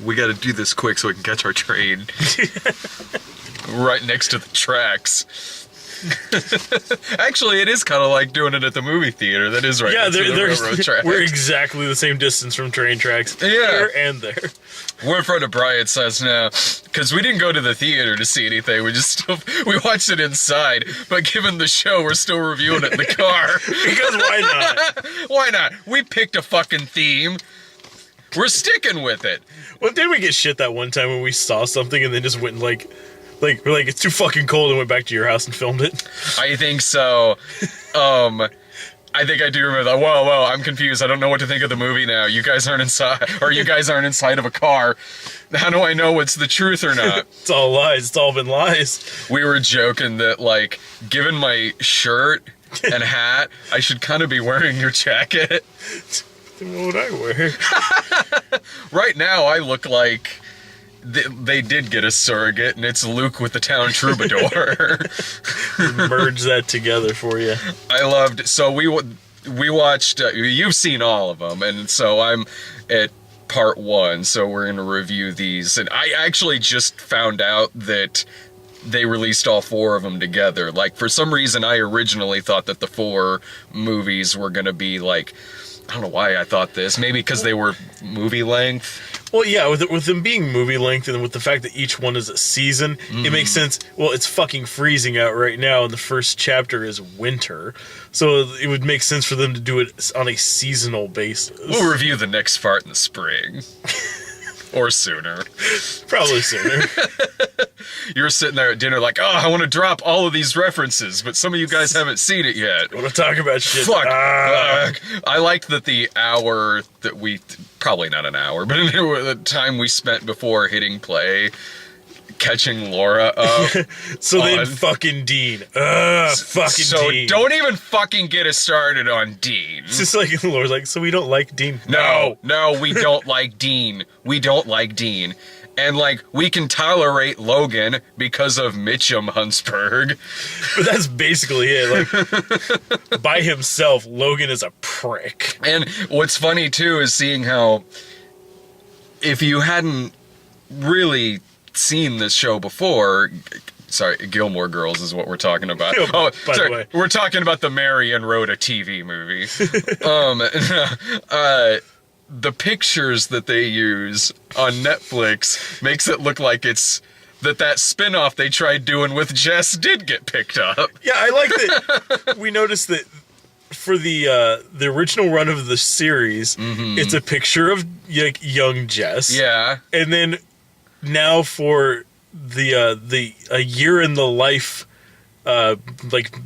we got to do this quick so we can catch our train. Right next to the tracks. Actually, it is kind of like doing it at the movie theater. That is right next to the railroad tracks. We're exactly the same distance from train tracks. Yeah. Here and there. We're in front of Bryant's house now, because we didn't go to the theater to see anything. We watched it inside, but given the show, we're still reviewing it in the car. Because why not? Why not? We picked a fucking theme. We're sticking with it. Well, didn't we get shit that one time when we saw something and then just went and we're like, it's too fucking cold, and went back to your house and filmed it? I think so. I think I do remember that. Whoa, I'm confused. I don't know what to think of the movie now. You guys aren't inside of a car. How do I know what's the truth or not? It's all lies. It's all been lies. We were joking that, like, given my shirt and hat, I should kind of be wearing your jacket. Then what would I wear? Right now, I look like they did get a surrogate, and it's Luke with the town troubadour. Merge that together for you. I loved. So we watched. You've seen all of them, and so I'm at part 1. So we're gonna review these, and I actually just found out that they released all 4 of them together. Like, for some reason, I originally thought that the 4 movies were gonna be like. I don't know why I thought this. Maybe because they were movie length. Well, yeah, with them being movie length and with the fact that each one is a season, it makes sense. Well, it's fucking freezing out right now, and the first chapter is winter. So it would make sense for them to do it on a seasonal basis. We'll review the next part in the spring. Or sooner. Probably sooner. You're sitting there at dinner like, oh, I want to drop all of these references, but some of you guys haven't seen it yet. I want to talk about shit. Fuck. I liked that the hour that we... Probably not an hour, but the time we spent before hitting play, catching Laura up. So then fucking Dean. Dean. So don't even fucking get us started on Dean. It's just like, Laura's like, so we don't like Dean? No, we don't like Dean. We don't like Dean. And, like, we can tolerate Logan because of Mitchum Huntsberg. But that's basically it. Like, by himself, Logan is a prick. And what's funny, too, is seeing how, if you hadn't really seen this show before... Sorry, Gilmore Girls is what we're talking about. By the way. We're talking about the Mary and Rhoda TV movie. The pictures that they use on Netflix makes it look like it's that spin-off they tried doing with Jess did get picked up. Yeah, I like that. We noticed that for the original run of the series, it's a picture of like young Jess. Yeah. And then now for the a year in the life like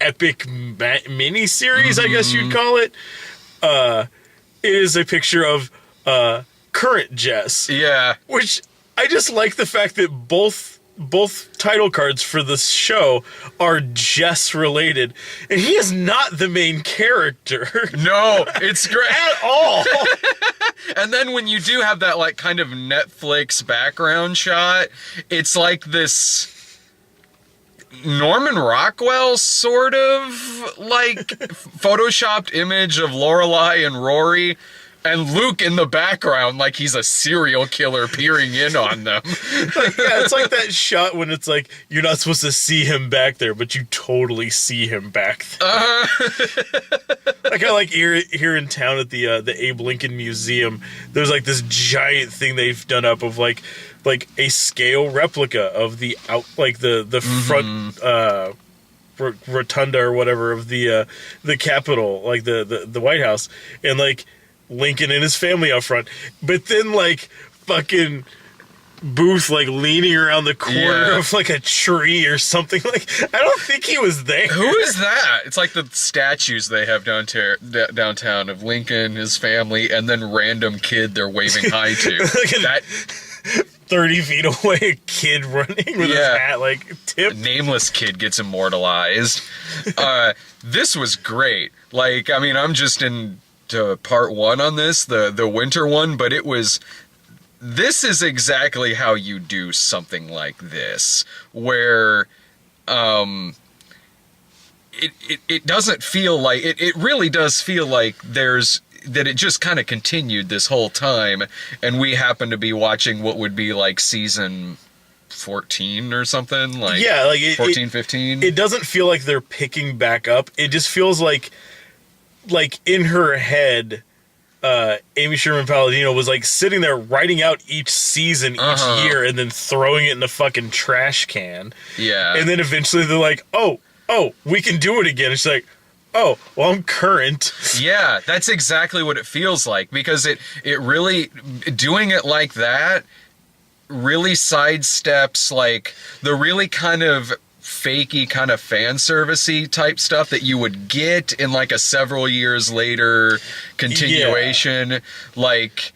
epic mini series, I guess you'd call it. It is a picture of current Jess. Yeah. Which I just like the fact that both title cards for this show are Jess related, and he is not the main character. No, it's great at all. And then when you do have that like kind of Netflix background shot, it's like this Norman Rockwell sort of like photoshopped image of Lorelai and Rory, and Luke in the background like he's a serial killer peering in on them. Yeah, it's like that shot when it's like you're not supposed to see him back there, but you totally see him back there. Like I like here in town at the Abe Lincoln Museum, there's like this giant thing they've done up of like a scale replica of the front rotunda or whatever of the Capitol, like the White House, and like Lincoln and his family out front. But then like fucking Booth like leaning around the corner of like a tree or something. Like I don't think he was there. Who is that? It's like the statues they have downtown of Lincoln, his family, and then random kid they're waving hi to. That 30 feet away, a kid running with his hat like tipped. Nameless kid gets immortalized. This was great. Like, I mean, I'm just into part 1 on this, the winter one, but this is exactly how you do something like this, where it doesn't feel like, it really does feel like there's that it just kind of continued this whole time, and we happened to be watching what would be like season 14 or something, like, yeah, like 14, 15. It doesn't feel like they're picking back up. It just feels like in her head, Amy Sherman Palladino was like sitting there writing out each season each year and then throwing it in the fucking trash can. Yeah. And then eventually they're like, oh, we can do it again. And she's like, oh, well, I'm current. Yeah, that's exactly what it feels like, because it really, doing it like that really sidesteps like the really kind of fakey kind of fan servicey type stuff that you would get in like a several years later continuation. Yeah. Like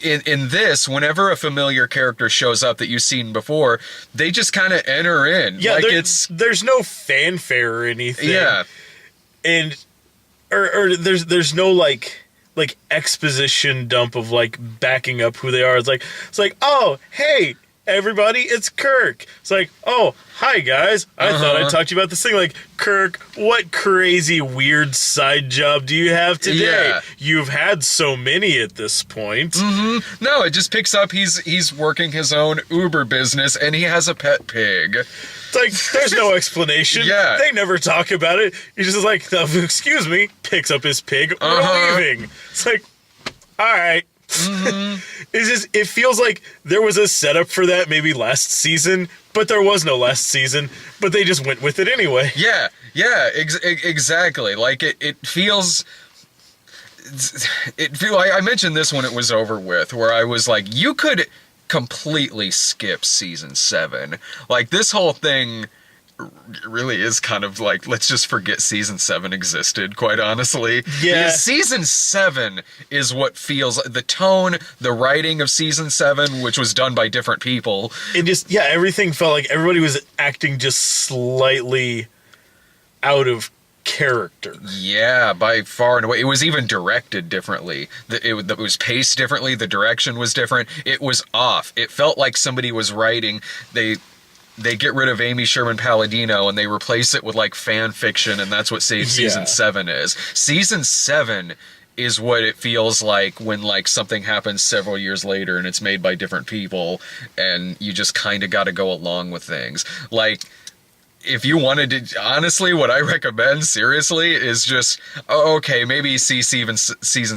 in this, whenever a familiar character shows up that you've seen before, they just kind of enter in. Yeah, like there's no fanfare or anything. Yeah. And or there's no like exposition dump of like backing up who they are. It's like, oh, hey, everybody, it's Kirk. It's like, oh, hi guys. I thought I'd talk to you about this thing. Like, Kirk, what crazy weird side job do you have today? Yeah. You've had so many at this point. Mm-hmm. No, it just picks up he's working his own Uber business and he has a pet pig. It's like, there's no explanation. Yeah. They never talk about it. He's just like, excuse me, picks up his pig, we're leaving. It's like, all right. Mm-hmm. It feels like there was a setup for that maybe last season, but there was no last season, but they just went with it anyway. Yeah, exactly. Like it feels... I mentioned this when it was over with, where I was like, you could completely skip season 7. Like, this whole thing really is kind of like, let's just forget season 7 existed, quite honestly. Yeah. Because season 7 is what feels like the tone, the writing of season 7, which was done by different people. It just, yeah, everything felt like everybody was acting just slightly out of character. Yeah, by far and away. It was even directed differently. It was paced differently. The direction was different. It was off. It felt like somebody was writing. They get rid of Amy Sherman Palladino and they replace it with like fan fiction, and that's what season 7 is. Season 7 is what it feels like when like something happens several years later and it's made by different people and you just kind of got to go along with things. Like, if you wanted to, honestly, what I recommend, seriously, is just, okay, maybe see season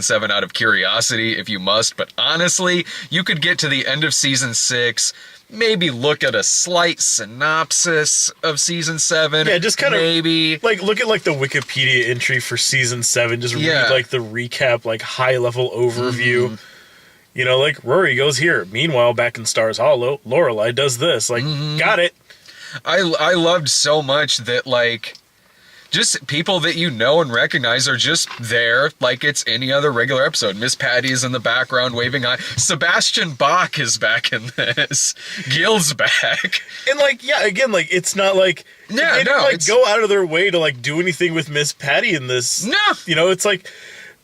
7 out of curiosity if you must, but honestly, you could get to the end of season 6, maybe look at a slight synopsis of season 7. Yeah, just kind of maybe like look at like the Wikipedia entry for season 7. Just read like the recap, like high level overview. Mm-hmm. You know, like Rory goes here. Meanwhile, back in Stars Hollow, Lorelai does this. Like, got it. I loved so much that, like, just people that you know and recognize are just there like it's any other regular episode. Miss Patty's in the background waving on. Sebastian Bach is back in this. Gil's back. And, like, yeah, again, like, it's not like... Yeah, they didn't, like, go out of their way to, like, do anything with Miss Patty in this. No. You know, it's like...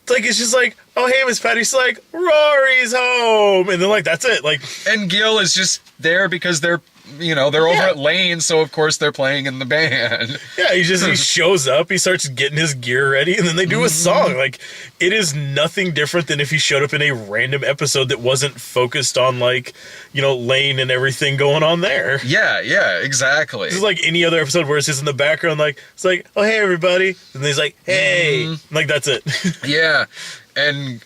It's just like, oh, hey, Miss Patty's like, Rory's home. And then, like, that's it. Like, and Gil is just there because they're over at Lane, so of course they're playing in the band. Yeah, he shows up, he starts getting his gear ready, and then they do a song. Like, it is nothing different than if he showed up in a random episode that wasn't focused on, like, Lane and everything going on there. Yeah, exactly. This is like any other episode where it's just in the background, like, it's like, oh, hey, everybody. And he's like, hey. Like, that's it. Yeah, and...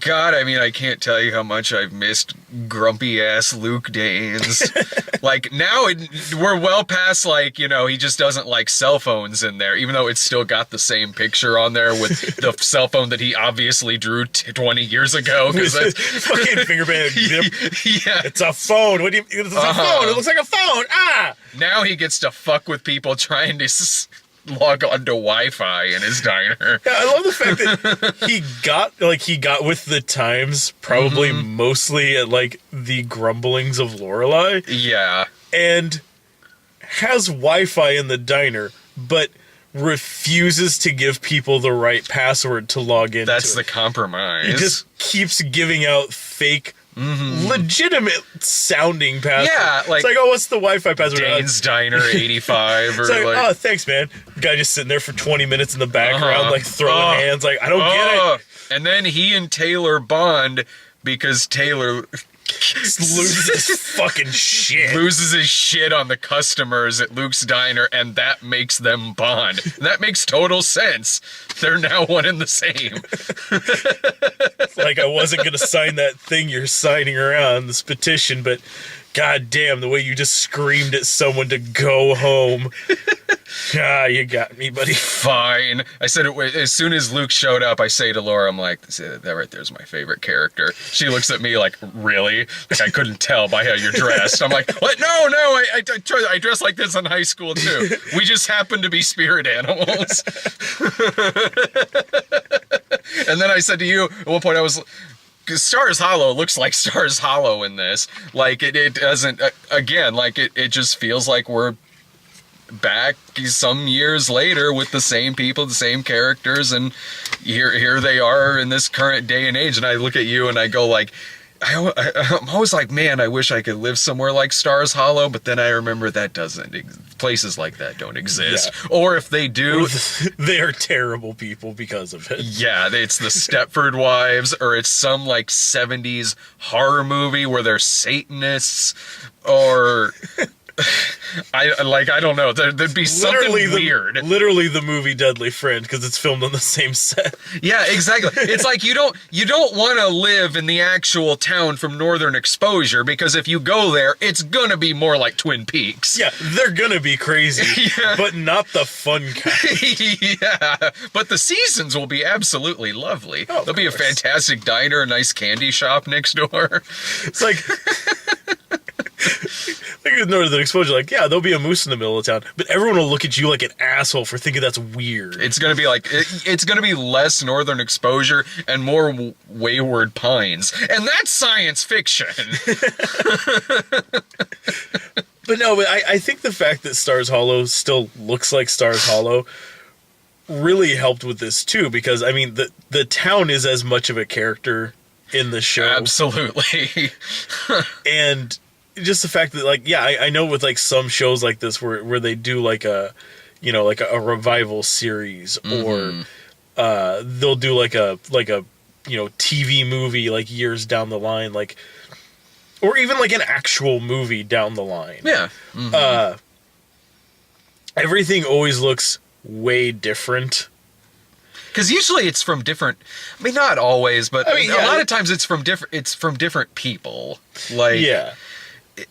God, I mean, I can't tell you how much I've missed grumpy-ass Luke Danes. Like, now we're well past, like, he just doesn't like cell phones in there, even though it's still got the same picture on there with the cell phone that he obviously drew 20 years ago. Because that's fucking fingerprint. Yeah. It's a phone. What do you... It's a phone. It looks like a phone. Ah! Now he gets to fuck with people trying to... log on to Wi-Fi in his diner. Yeah, I love the fact that he got with the times, probably mostly at like the grumblings of Lorelai. Yeah. And has Wi-Fi in the diner, but refuses to give people the right password to log in. That's the compromise. He just keeps giving out fake, legitimate sounding passwords. Yeah, like, it's like, oh, what's the Wi-Fi password? Dane's Diner 85 or it's like, oh, thanks, man. The guy just sitting there for 20 minutes in the background, like throwing hands, like, I don't get it. And then he and Taylor bond because Taylor loses his fucking shit. Loses his shit on the customers at Luke's Diner, and that makes them bond. And that makes total sense. They're now one and the same. Like, I wasn't going to sign that thing you're signing around, this petition, but god damn, the way you just screamed at someone to go home. Ah, you got me, buddy. Fine. I said it as soon as Luke showed up. I say to Laura, I'm like, that right there's my favorite character. She looks at me like, really? Like, I couldn't tell by how you're dressed. I'm like, what? No, I dress like this in high school too. We just happen to be spirit animals. And then I said to you at one point, I was, Stars Hollow looks like Stars Hollow in this. Like, it doesn't, again, like, it just feels like we're back some years later with the same people, the same characters, and here they are in this current day and age. And I look at you and I go like, I'm always like, man, I wish I could live somewhere like Stars Hollow, but then I remember that places like that don't exist. Yeah. Or if they do, they are terrible people because of it. Yeah, it's the Stepford Wives, or it's some like 70s horror movie where they're Satanists, or I don't know. There'd be something weird. Literally the movie Deadly Friend, because it's filmed on the same set. Yeah, exactly. It's like you don't want to live in the actual town from Northern Exposure, because if you go there, it's gonna be more like Twin Peaks. Yeah, they're gonna be crazy, yeah. But not the fun kind. Yeah, but the seasons will be absolutely lovely. Oh, there'll be a fantastic diner, a nice candy shop next door. It's like. Like with Northern Exposure, like, yeah, there'll be a moose in the middle of town, but everyone will look at you like an asshole for thinking that's weird. It's gonna be like, it's gonna be less Northern Exposure and more Wayward Pines, and that's science fiction. But no, but I think the fact that Stars Hollow still looks like Stars Hollow really helped with this too, because I mean the town is as much of a character in the show. Absolutely. And just the fact that, like, yeah, I know with like some shows like this where they do like a, you know, like a revival series, or they'll do like a you know, TV movie like years down the line, like, or even like an actual movie down the line. Yeah. Mm-hmm. Everything always looks way different. Because usually it's from different. I mean, not always, but a lot of times it's from different people. Like, yeah.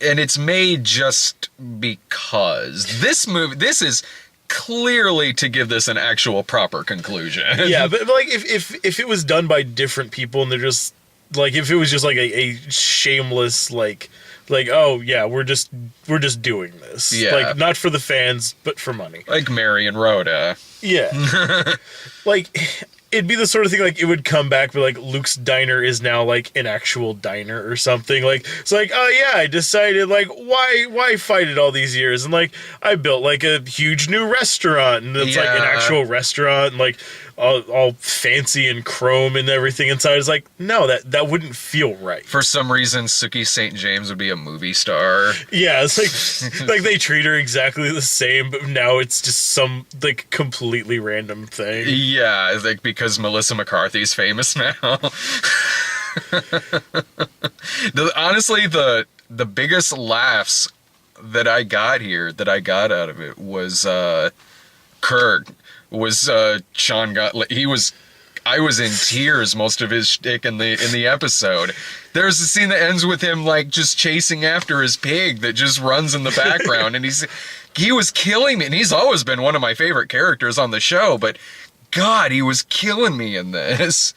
And it's made just because this is clearly to give this an actual proper conclusion. Yeah, but like if it was done by different people and they're just like, if it was just like a shameless like oh yeah, we're just doing this. Yeah. Like, not for the fans, but for money. Like Mary and Rhoda. Yeah. Like, it'd be the sort of thing, like, it would come back, but like Luke's Diner is now like an actual diner or something. Like, it's like, oh yeah, I decided, like, why fight it all these years? And like, I built like a huge new restaurant, and it's like an actual restaurant, and like all fancy and chrome and everything inside. It's like, no, that wouldn't feel right. For some reason, Sookie St. James would be a movie star. Yeah, it's like they treat her exactly the same, but now it's just some like completely random thing. Yeah, like because Melissa McCarthy's famous now. Honestly, the biggest laughs that I got out of it was Kirk. Was Sean I was in tears most of his shtick in the episode. There's a scene that ends with him like just chasing after his pig that just runs in the background, and he was killing me, and he's always been one of my favorite characters on the show, but God, he was killing me in this.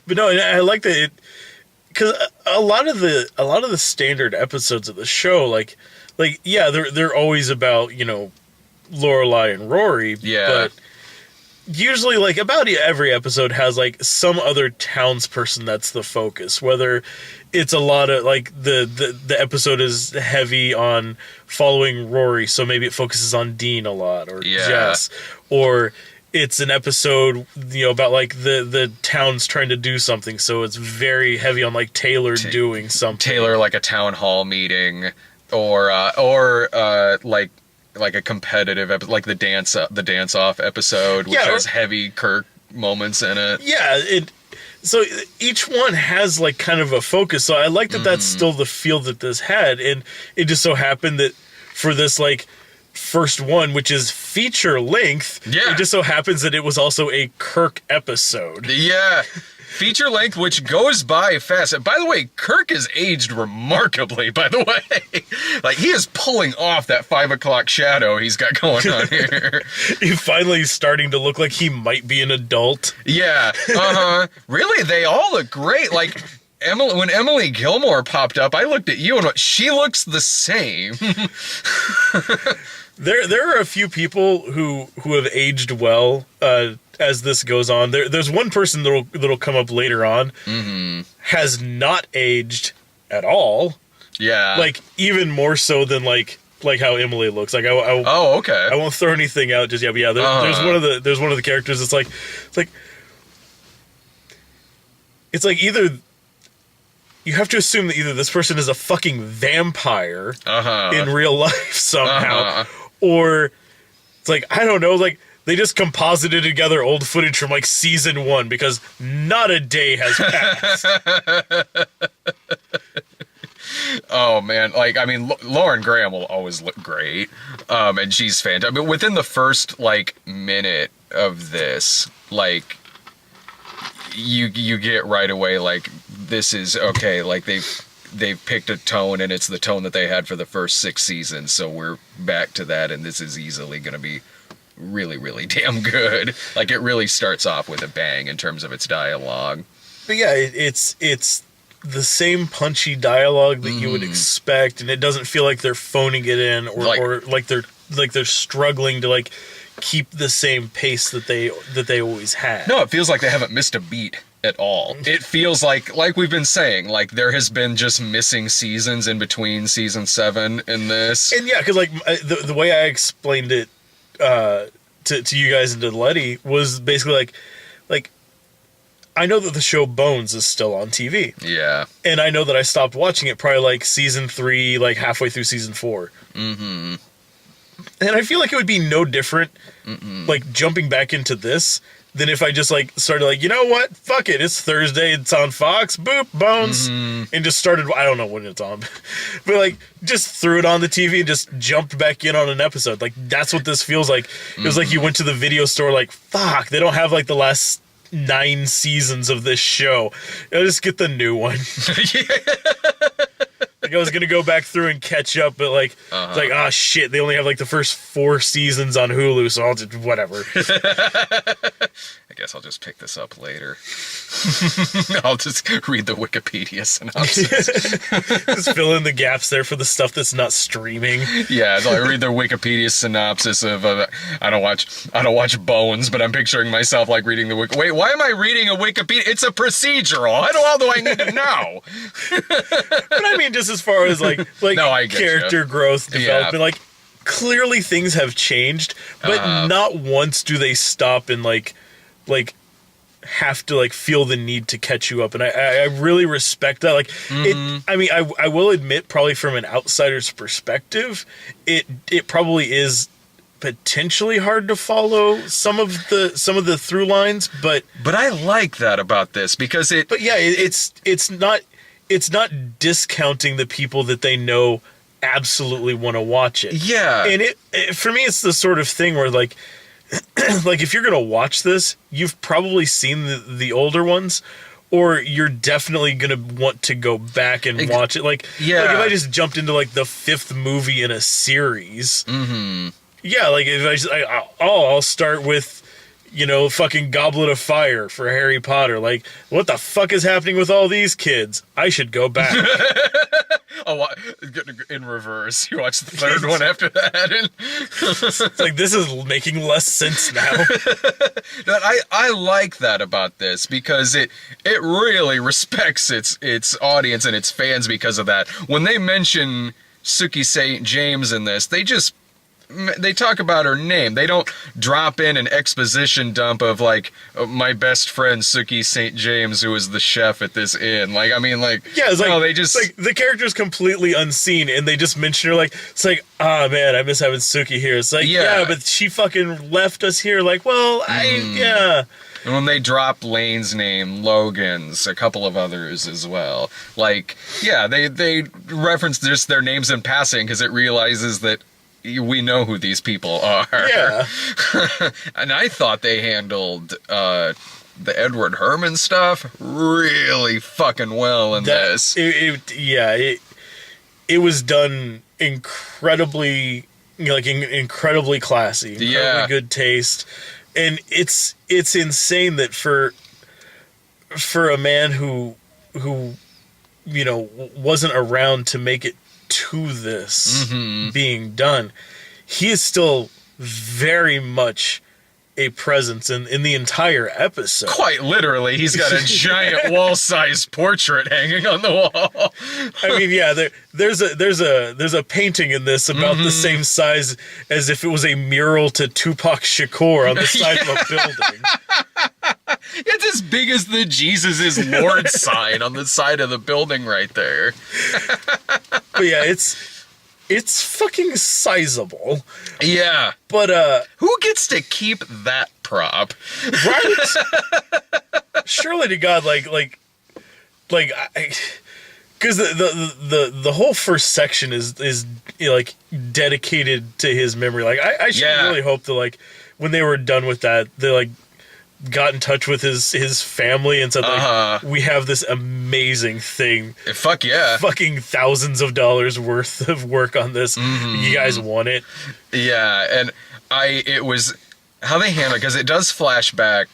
But no, I like that because a lot of the standard episodes of the show, like yeah, they're always about, you know, Lorelai and Rory. Yeah. But usually, like, about every episode has like some other townsperson that's the focus. Whether it's a lot of like the episode is heavy on following Rory, so maybe it focuses on Dean a lot, or Jess, or it's an episode, you know, about like the town's trying to do something, so it's very heavy on like Taylor doing something. Taylor, like a town hall meeting, or like a competitive episode, like the dance off episode, which has heavy Kirk moments in it. Yeah, so each one has like kind of a focus. So I like that that's still the feel that this had, and it just so happened that for this like first one, which is feature length, it just so happens that it was also a Kirk episode. Yeah. Feature length, which goes by fast. And by the way, Kirk has aged remarkably, by the way. Like, he is pulling off that 5 o'clock shadow he's got going on here. He's finally starting to look like he might be an adult. Yeah. Really, they all look great. Like, when Emily Gilmore popped up, I looked at you and went, she looks the same. There are a few people who have aged well as this goes on. There's one person that'll come up later on, has not aged at all. Yeah, like even more so than like how Emily looks. Like oh, okay. I won't throw anything out just yet. But yeah, there's one of the characters. It's like either. You have to assume that either this person is a fucking vampire in real life somehow, or it's like, I don't know, like they just composited together old footage from like season 1 because not a day has passed. Oh man, like I mean, Lauren Graham will always look great, and she's fantastic. I mean, within the first like minute of this, like you get right away like this is okay. Like they've picked a tone, and it's the tone that they had for the first 6 seasons. So we're back to that, and this is easily going to be really, really damn good. Like it really starts off with a bang in terms of its dialogue. But yeah, it's the same punchy dialogue that you would expect, and it doesn't feel like they're phoning it in or like they're struggling to like keep the same pace that they always had. No, it feels like they haven't missed a beat at all. It feels like we've been saying, like there has been just missing seasons in between season 7 and this. And yeah, because like the way I explained it to you guys and to Letty was basically like I know that the show Bones is still on TV. Yeah. And I know that I stopped watching it probably like season 3, like halfway through season 4. Mm-hmm. And I feel like it would be no different, like jumping back into this than if I just like started like, you know what? Fuck it. It's Thursday. It's on Fox. Boop, Bones. And just started, I don't know when it's on, but like just threw it on the TV and just jumped back in on an episode. Like that's what this feels like. It was like you went to the video store like, fuck, they don't have like the last 9 seasons of this show. I'll just get the new one. Like I was gonna go back through and catch up, but like it's like, oh shit, they only have like the first 4 seasons on Hulu, so I'll just whatever. I guess I'll just pick this up later. I'll just read the Wikipedia synopsis. Just fill in the gaps there for the stuff that's not streaming. Yeah, so I read the Wikipedia synopsis of I don't watch Bones, but I'm picturing myself like reading the wait, why am I reading a Wikipedia? It's a procedural. How do I need to know? But I mean, just as far as like no, character growth, development, like clearly things have changed, but not once do they stop and like have to like feel the need to catch you up, and I really respect that. Like it, I mean, I will admit, probably from an outsider's perspective, it probably is potentially hard to follow some of the through lines, but I like that about this because it's not discounting the people that they know absolutely want to watch it. Yeah, and it for me, it's the sort of thing where like if you're gonna watch this, you've probably seen the older ones, or you're definitely gonna want to go back and watch it. Like if I just jumped into like the 5th movie in a series, like if I'll start with, you know, fucking Goblet of Fire for Harry Potter. Like, what the fuck is happening with all these kids? I should go back. Oh, in reverse. You watch the 3rd one after that. And it's like, this is making less sense now. I like that about this because it really respects its audience and its fans because of that. When they mention Sookie St. James in this, they talk about her name. They don't drop in an exposition dump of like my best friend Sookie St. James, who is the chef at this inn. Like, I mean, like, yeah, it's like, no, they just like the character's completely unseen, and they just mention her. Like, it's like, ah, man, I miss having Sookie here. It's like, yeah, but she fucking left us here. Like, well, And when they drop Lane's name, Logan's, a couple of others as well. Like, yeah, they reference just their names in passing because it realizes that we know who these people are. Yeah. And I thought they handled the Edward Herman stuff really fucking well in this. It was done incredibly, incredibly classy, incredibly good taste, and it's insane that for a man who wasn't around to make it to this being done, he is still very much a presence in the entire episode. Quite literally, he's got a giant wall-sized portrait hanging on the wall. I mean, yeah, there's a painting in this about the same size as if it was a mural to Tupac Shakur on the side of a building. It's as big as the Jesus is Lord sign on the side of the building right there. But yeah, it's fucking sizable. Yeah. But who gets to keep that prop? Right? Surely to God, like because the whole first section is like dedicated to his memory. Like I should really hope that like when they were done with that, they like got in touch with his family and said like, we have this amazing thing. Fuck yeah. Fucking thousands of dollars worth of work on this. You guys want it? Yeah, and it was how they handle it, because it does flash back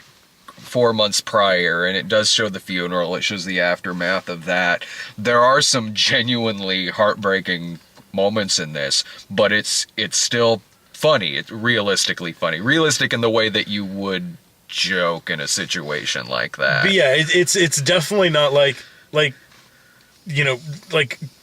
4 months prior, and it does show the funeral. It shows the aftermath of that. There are some genuinely heartbreaking moments in this, but it's still funny. It's realistically funny. Realistic in the way that you would joke in a situation like that. But yeah, it's definitely not like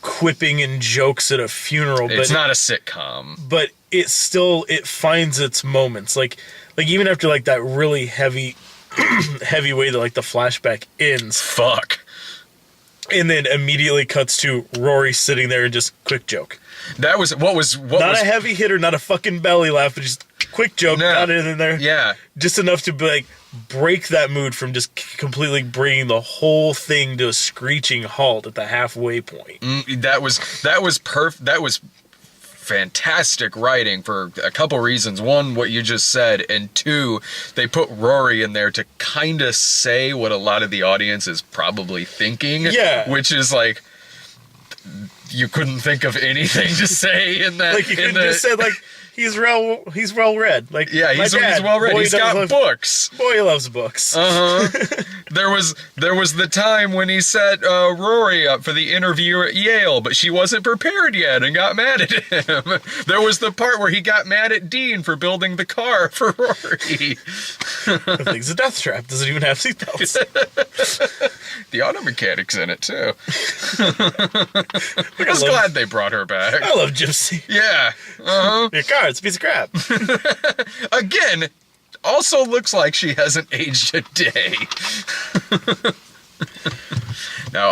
quipping and jokes at a funeral. It's not a sitcom. But it finds its moments. Like even after like that really heavy way that like the flashback ends. Fuck. And then immediately cuts to Rory sitting there and just quick joke. That was what was a heavy hitter, not a fucking belly laugh, but just quick joke, got it in there. Yeah. Just enough to like break that mood from just completely bringing the whole thing to a screeching halt at the halfway point. That was perfect. That was fantastic writing for a couple reasons. One, what you just said, and two, they put Rory in there to kind of say what a lot of the audience is probably thinking. Yeah. Which is like, you couldn't think of anything to say in that. Like you could just said like, he's well read. Like, yeah, he's well read. He's got books. Boy, he loves books. There was the time when he set Rory up for the interview at Yale, but she wasn't prepared yet and got mad at him. There was the part where he got mad at Dean for building the car for Rory. The thing's a death trap. Doesn't even have seatbelts. The auto mechanic's in it too. I was glad they brought her back. I love Gypsy. Yeah. Your car, it's a piece of crap. Again, also looks like she hasn't aged a day. No,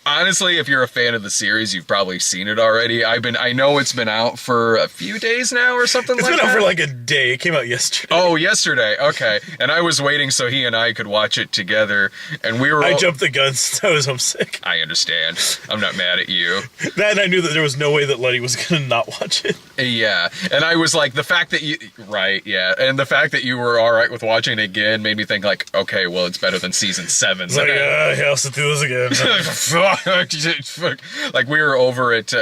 honestly, if you're a fan of the series, you've probably seen it already. I know it's been out for a few days now or something like that. It's been out for like a day. It came out yesterday. Oh, yesterday. Okay. And I was waiting so he and I could watch it together, and we were I jumped the gun since I was homesick. I understand. I'm not mad at you. That and I knew that there was no way that Letty was going to not watch it. Yeah. And I was like, the fact that you... Right, yeah. And the fact that you were all right with watching it again made me think like, okay, well, it's better than season 7. It's like, yeah, I'll sit through this again. Like we were over at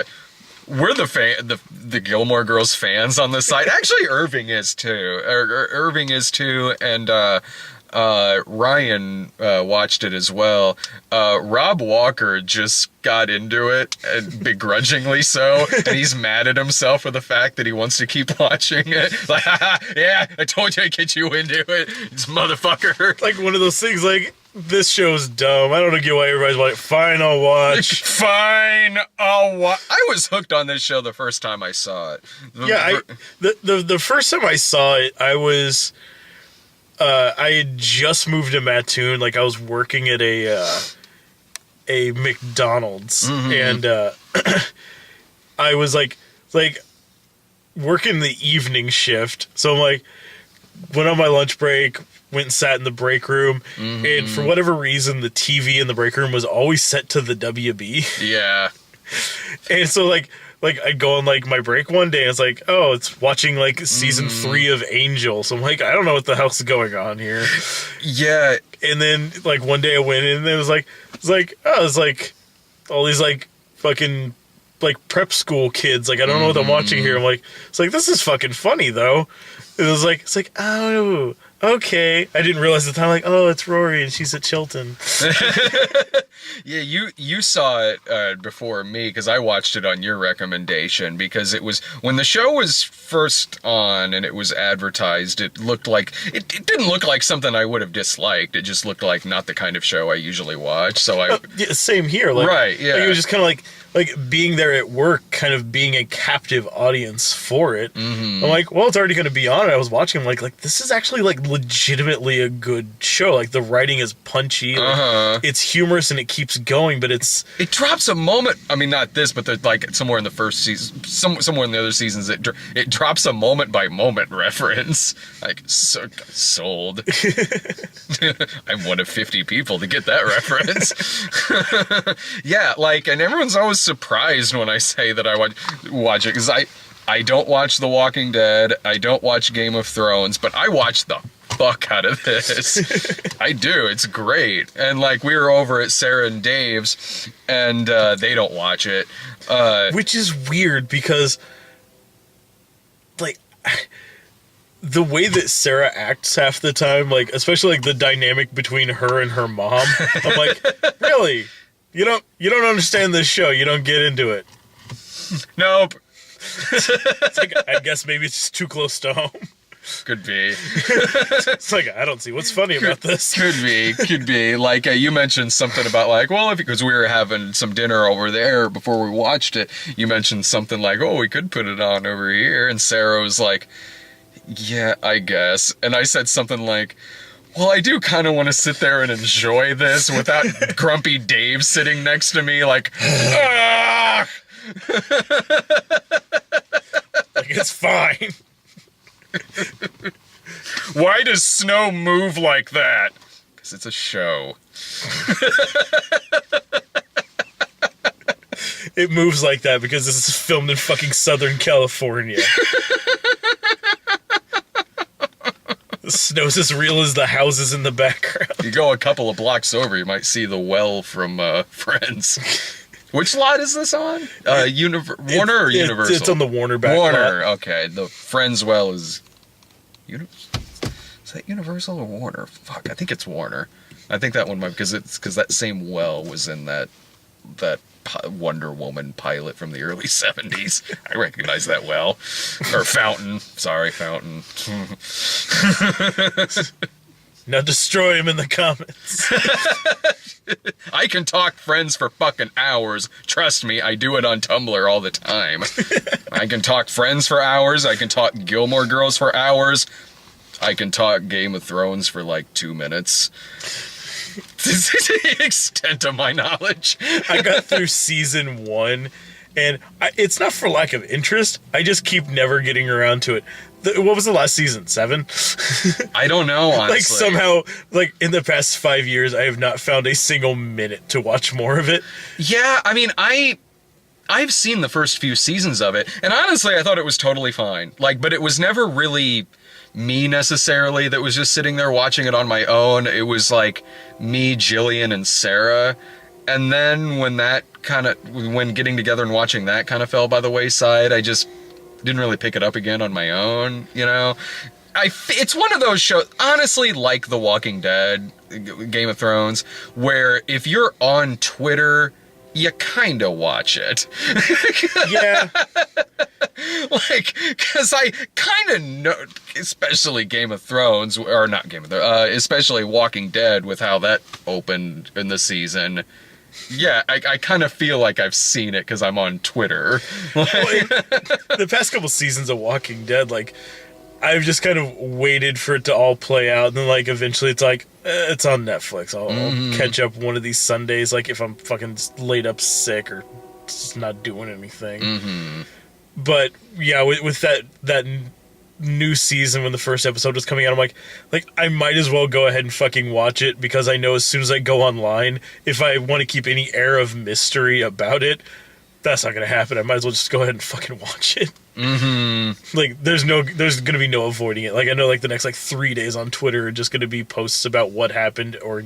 we're the Gilmore Girls fans on this site. Actually, Irving is too. Irving is too, and Ryan watched it as well. Rob Walker just got into it, and begrudgingly so, and he's mad at himself for the fact that he wants to keep watching it. Like, yeah, I told you I'd get you into it, this motherfucker. Like one of those things, like, this show's dumb. I don't get why everybody's like, fine, I'll watch. Fine, I'll watch. I was hooked on this show the first time I saw it. The first time I saw it, I was... I had just moved to Mattoon. Like, I was working at a McDonald's, and I was like working the evening shift. So I'm like, went on my lunch break, went and sat in the break room, and for whatever reason, the TV in the break room was always set to the WB. Yeah. And so, like I'd go on, like, my break one day, and it's like, oh, it's watching, like, season 3 of Angel. So I'm like, I don't know what the hell's going on here. Yeah. And then, like, one day I went in, and it was like, all these, like, fucking, like, prep school kids. Like, I don't know what I'm watching here. I'm like, it's like, this is fucking funny, though. It was like, it's like, oh, okay. I didn't realize at the time, like, oh, it's Rory, and she's at Chilton. Yeah, you saw it before me, because I watched it on your recommendation, because it was, when the show was first on and it was advertised, it looked like, it didn't look like something I would have disliked. It just looked like not the kind of show I usually watch, so I... Yeah, same here. Like, right, yeah. Like, it was just kind of like being there at work, kind of being a captive audience for it. I'm like, well, it's already going to be on. I was watching, I'm like, this is actually, like, legitimately a good show. Like, the writing is punchy. Like, it's humorous and it keeps going, but it's... It drops a moment. I mean, not this, but like somewhere in the first season, somewhere in the other seasons, it drops a moment by moment reference. Like, sold. I'm one of 50 people to get that reference. Yeah, like, and everyone's always surprised when I say that I watch it, because I don't watch The Walking Dead, I don't watch Game of Thrones, but I watch the fuck out of this. I do. It's great. And, like, we were over at Sarah and Dave's, and they don't watch it. Which is weird, because, like, the way that Sarah acts half the time, like, especially, like, the dynamic between her and her mom, I'm like, really? You don't understand this show. You don't get into it. Nope. It's like, I guess maybe it's just too close to home. Could be. It's like, I don't see what's funny about this. Could be. Like, you mentioned something about, like, well, because we were having some dinner over there before we watched it, you mentioned something like, oh, we could put it on over here. And Sarah was like, yeah, I guess. And I said something like, well, I do kind of want to sit there and enjoy this without grumpy Dave sitting next to me, like, ah! Like, it's fine. Why does snow move like that? Because it's a show. It moves like that because this is filmed in fucking Southern California. The snow's as real as the houses in the background. You go a couple of blocks over, you might see the well from Friends. Which lot is this on? Warner or Universal? It's on the Warner back Warner, lot. Okay. The Friends well is... Is that Universal or Warner? Fuck, I think it's Warner. I think that one might... Because that same well was in that Wonder Woman pilot from the early 70s. I recognize that well. Or fountain. Sorry, fountain. Now destroy him in the comments. I can talk Friends for fucking hours. Trust me, I do it on Tumblr all the time. I can talk Friends for hours. I can talk Gilmore Girls for hours. I can talk Game of Thrones for like 2 minutes. This is the extent of my knowledge. I got through season 1, and it's not for lack of interest. I just keep never getting around to it. What was the last season? 7? I don't know, honestly. Like, somehow, like, in the past 5 years, I have not found a single minute to watch more of it. Yeah, I mean, I've seen the first few seasons of it, and honestly, I thought it was totally fine. Like, but it was never really me necessarily that was just sitting there watching it on my own. It was like me, Jillian, and Sarah. And then when getting together and watching that kind of fell by the wayside, I just didn't really pick it up again on my own, you know? It's one of those shows, honestly, like The Walking Dead, Game of Thrones, where if you're on Twitter, you kind of watch it. Yeah. Like, because I kind of know, especially Game of Thrones, or not Game of Thrones, especially Walking Dead with how that opened in the season. Yeah, I kind of feel like I've seen it because I'm on Twitter. Well, the past couple seasons of Walking Dead, like, I've just kind of waited for it to all play out, and then, like, eventually it's like, it's on Netflix. I'll catch up one of these Sundays, like, if I'm fucking laid up sick or just not doing anything. But, yeah, with that new season when the first episode was coming out, I'm like I might as well go ahead and fucking watch it, because I know as soon as I go online, if I want to keep any air of mystery about it, that's not gonna happen. I might as well just go ahead and fucking watch it. Mm-hmm. Like, there's gonna be no avoiding it. Like, I know, like, the next, like, 3 days on Twitter are just gonna be posts about what happened, or,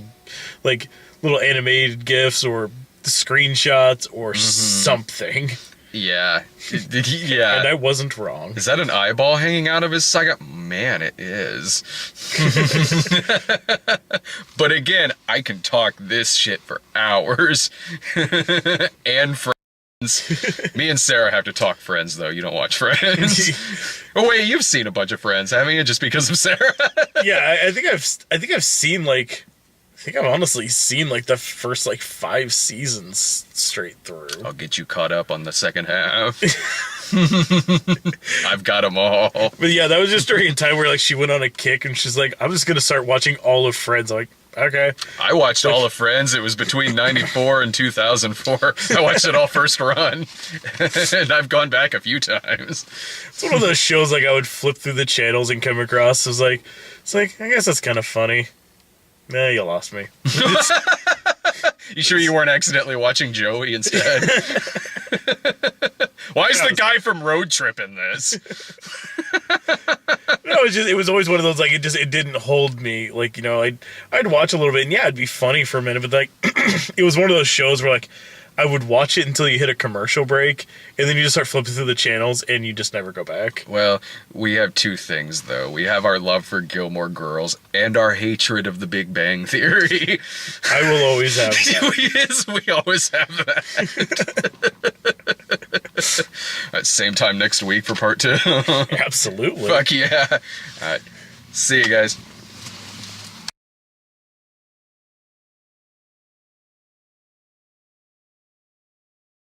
like, little animated GIFs, or screenshots, or something. Yeah. Yeah. And I wasn't wrong. Is that an eyeball hanging out of his socket? Man, it is. But again, I can talk this shit for hours. And friends. Me and Sarah have to talk Friends, though. You don't watch Friends. Oh wait, you've seen a bunch of Friends, haven't you? Just because of Sarah? Yeah, I think I've seen, like, I think I've honestly seen, like, the first, like, 5 seasons straight through. I'll get you caught up on the second half. I've got them all. But yeah, that was just during a time where, like, she went on a kick and she's like, I'm just gonna start watching all of Friends. I'm like, okay. I watched all of Friends. It was between 94 and 2004. I watched it all first run. And I've gone back a few times. It's one of those shows, like, I would flip through the channels and come across. It's like, I guess that's kind of funny. Nah, you lost me. You sure you weren't accidentally watching Joey instead? Why is the guy from Road Trip in this? No, it was always one of those, like, it didn't hold me. Like, you know, I'd watch a little bit, and yeah, it'd be funny for a minute, but, like, it was one of those shows where, like, I would watch it until you hit a commercial break, and then you just start flipping through the channels, and you just never go back. Well, we have two things, though. We have our love for Gilmore Girls and our hatred of the Big Bang Theory. I will always have that. Yes, we always have that. At same time next week for part 2. Absolutely. Fuck yeah. All right. See you guys.